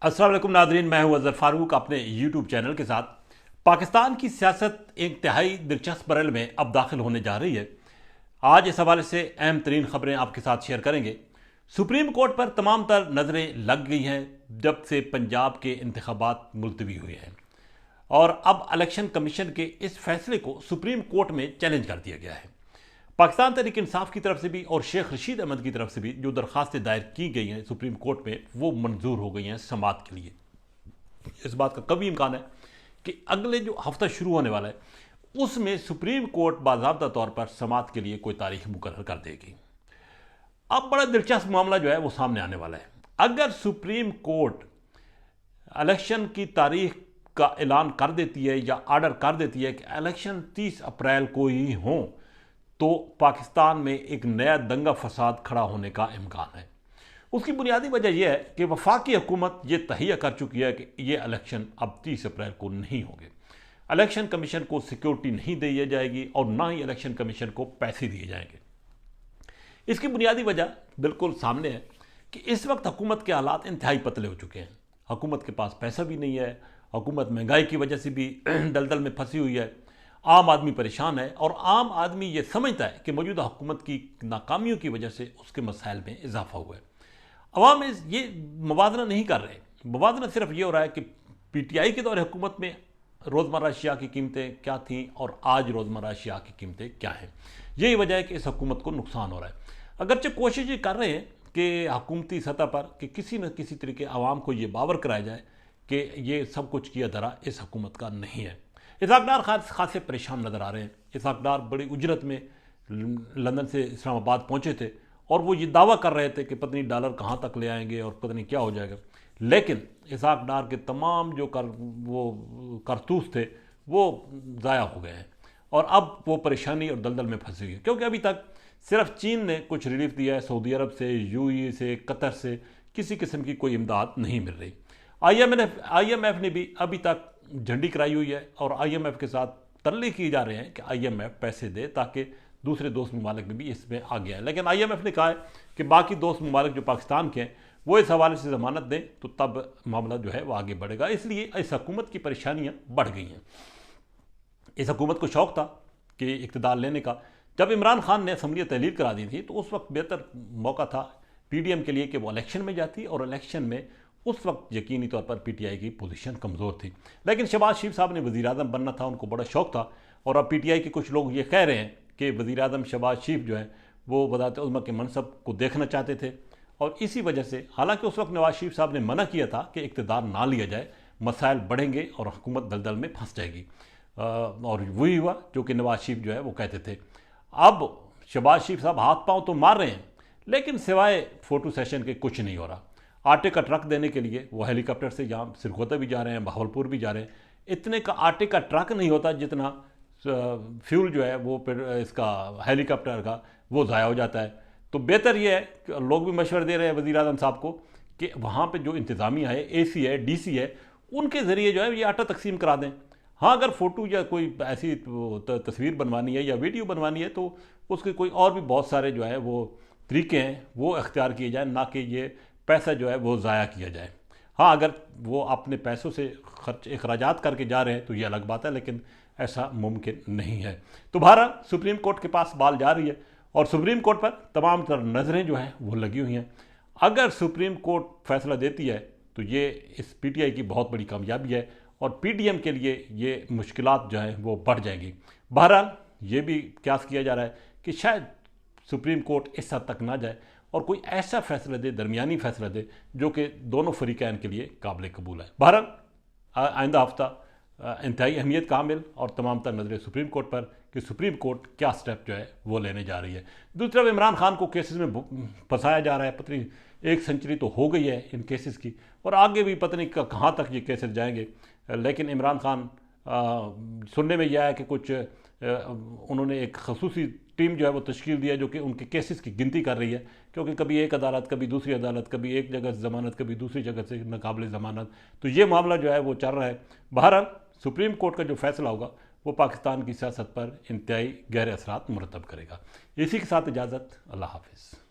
अस्सलाम वालेकुम नादरीन, मैं हूं अजहर फारूक अपने यूट्यूब चैनल के साथ। पाकिस्तान की सियासत एक इंतहाई दिलचस्प मरहल में अब दाखिल होने जा रही है। आज इस हवाले से अहम तरीन खबरें आपके साथ शेयर करेंगे। सुप्रीम कोर्ट पर तमाम तर नज़रें लग गई हैं जब से पंजाब के इंतखाबात मुलतवी हुए हैं, और अब इलेक्शन कमीशन के इस फैसले को सुप्रीम कोर्ट में चैलेंज कर दिया गया है। पाकिस्तान तहरीक इंसाफ की तरफ से भी और शेख रशीद अहमद की तरफ से भी जो दरख्वास्तें दायर की गई हैं सुप्रीम कोर्ट में, वो मंजूर हो गई हैं समाअत के लिए। इस बात का कभी इम्कान है कि अगले जो हफ्ता शुरू होने वाला है उसमें सुप्रीम कोर्ट बाज़ाब्ता तौर पर समाअत के लिए कोई तारीख मुकर्रर कर देगी। अब बड़ा दिलचस्प मामला जो है वो सामने आने वाला है। अगर सुप्रीम कोर्ट इलेक्शन की तारीख का ऐलान कर देती है या आर्डर कर देती है कि इलेक्शन 30 अप्रैल को ही हों, तो पाकिस्तान में एक नया दंगा फसाद खड़ा होने का इम्कान है। उसकी बुनियादी वजह यह है कि वफाकी हुकूमत ये तहिया कर चुकी है कि ये इलेक्शन अब 30 अप्रैल को नहीं होंगे। इलेक्शन कमीशन को सिक्योरिटी नहीं दी जाएगी और ना ही इलेक्शन कमीशन को पैसे दिए जाएंगे। इसकी बुनियादी वजह बिल्कुल सामने है कि इस वक्त हुकूमत के हालात इंतहाई पतले हो चुके हैं। हुकूमत के पास पैसा भी नहीं है, हुकूमत महंगाई की वजह से भी दलदल में फंसी हुई है, आम आदमी परेशान है और आम आदमी ये समझता है कि मौजूदा हुकूमत की नाकामियों की वजह से उसके मसाइल में इजाफा हुआ है। अवाम ये मवाजना नहीं कर रहे। मवाजना सिर्फ ये हो रहा है कि PTI के दौर हुकूमत में रोज़मर्रा अशिया की कीमतें क्या थीं और आज रोज़मर्रा अशिया की कीमतें क्या हैं। यही वजह है कि इस हुकूमत को नुकसान हो रहा है। अगरचे कोशिश ये कर रहे हैं कि हुकूमती सतह पर कि किसी न किसी तरीके आवाम को ये बावर कराया जाए कि ये सब कुछ किया धरा इस हुकूमत का नहीं है। इसाकदार खासे परेशान नज़र आ रहे हैं। इसाकदार बड़ी उजरत में लंदन से इस्लामाबाद पहुँचे थे और वो ये दावा कर रहे थे कि पता नहीं डॉलर कहाँ तक ले आएंगे और पता नहीं क्या हो जाएगा, लेकिन इसाकदार के तमाम जो वो करतूस थे वो ज़ाया हो गए हैं और अब वो परेशानी और दलदल में फंसी हुई है। क्योंकि अभी तक सिर्फ चीन ने कुछ रिलीफ दिया है, सऊदी अरब से, UAE से, कतर से किसी किस्म की कोई इमदाद नहीं मिल रही। IMF ने भी अभी तक झंडी कराई हुई है और IMF के साथ तरले किए जा रहे हैं कि IMF पैसे दे ताकि दूसरे दोस्त ममालिक में भी इसमें आगे आए। लेकिन IMF ने कहा है कि बाकी दोस्त ममालिक जो पाकिस्तान के हैं वो इस हवाले से ज़मानत दें तो तब मामला जो है वो आगे बढ़ेगा। इसलिए इस हुकूमत की परेशानियाँ बढ़ गई हैं। इस हुकूमत को शौक़ था कि इक़्तिदार लेने का। जब इमरान खान ने असम्बली तहलील करा दी थी तो उस वक्त बेहतर मौका था PDM के लिए कि वो इलेक्शन में जाती, और इलेक्शन में उस वक्त यकीनी तौर पर PTI की पोजीशन कमज़ोर थी। लेकिन शहबाज शरीफ साहब ने वज़ीर आज़म बनना था, उनको बड़ा शौक़ था, और अब PTI के कुछ लोग ये कह रहे हैं कि वज़ीर आज़म शहबाज शरीफ जो है वो वज़ारत उज़्मा के मनसब को देखना चाहते थे, और इसी वजह से, हालांकि उस वक्त नवाज शरीफ साहब ने मना किया था कि इक़्तिदार ना लिया जाए, मसाइल बढ़ेंगे और हुकूमत दलदल में फंस जाएगी, और वही हुआ जो कि नवाज शरीफ जो है वो कहते थे। अब शहबाज शरीफ साहब हाथ पाँव तो मार रहे हैं, लेकिन सिवाय फ़ोटो सेशन के कुछ नहीं हो रहा। आटे का ट्रक देने के लिए वो हेलीकॉप्टर से यहाँ सिरखोता भी जा रहे हैं, बहावलपुर भी जा रहे हैं। इतने का आटे का ट्रक नहीं होता जितना फ्यूल जो है वो इसका हेलीकॉप्टर का वो ज़ाया हो जाता है। तो बेहतर ये है कि लोग भी मशवरे दे रहे हैं वज़ीर आज़म साहब को कि वहाँ पे जो इंतज़ामिया है, AC है, DC है, उनके ज़रिए जो है ये आटा तकसीम करा दें। हाँ, अगर फ़ोटो या कोई ऐसी तस्वीर बनवानी है या वीडियो बनवानी है तो उसके कोई और भी बहुत सारे जो है वो तरीके हैं वो इख्तियार किए जाए, ना कि ये पैसा जो है वो ज़ाया किया जाए। हाँ, अगर वो अपने पैसों से खर्च अखराजात करके जा रहे हैं तो ये अलग बात है, लेकिन ऐसा मुमकिन नहीं है। तो बहरहाल सुप्रीम कोर्ट के पास बाल जा रही है और सुप्रीम कोर्ट पर तमाम तर नज़रें जो हैं वो लगी हुई हैं। अगर सुप्रीम कोर्ट फैसला देती है तो ये इस PTI की बहुत बड़ी कामयाबी है और PDM के लिए ये मुश्किलात जो हैं वो बढ़ जाएंगी। बहरहाल ये भी क्यास किया जा रहा है कि शायद सुप्रीम कोर्ट इस हद तक ना जाए और कोई ऐसा फैसला दे, दरमियानी फैसला दे, जो कि दोनों फरीकैन के लिए काबिल कबूल है। बहरहाल आइंदा हफ्ता इंतहाई अहमियत का हामिल और तमाम तर नज़रें सुप्रीम कोर्ट पर कि सुप्रीम कोर्ट क्या स्टेप जो है वो लेने जा रही है। दूसरी तरफ इमरान खान को केसेस में फंसाया जा रहा है। पता नहीं 1 सेंचुरी तो हो गई है इन केसेस की, और आगे भी पता नहीं कहाँ तक ये केसेस जाएंगे। लेकिन इमरान खान सुनने में यह है कि कुछ उन्होंने एक खसूसी टीम जो है वो तश्कील दिया जो कि उनके केसेस की गिनती कर रही है, क्योंकि कभी एक अदालत, कभी दूसरी अदालत, कभी एक जगह से ज़मानत, कभी दूसरी जगह से नाकाबिल ज़मानत, तो ये मामला जो है वो चल रहा है। बहरहाल सुप्रीम कोर्ट का जो फैसला होगा वो पाकिस्तान की सियासत पर इंतहाई गहरे असरात मुरतब करेगा। इसी के साथ इजाज़त, अल्लाह हाफिज़।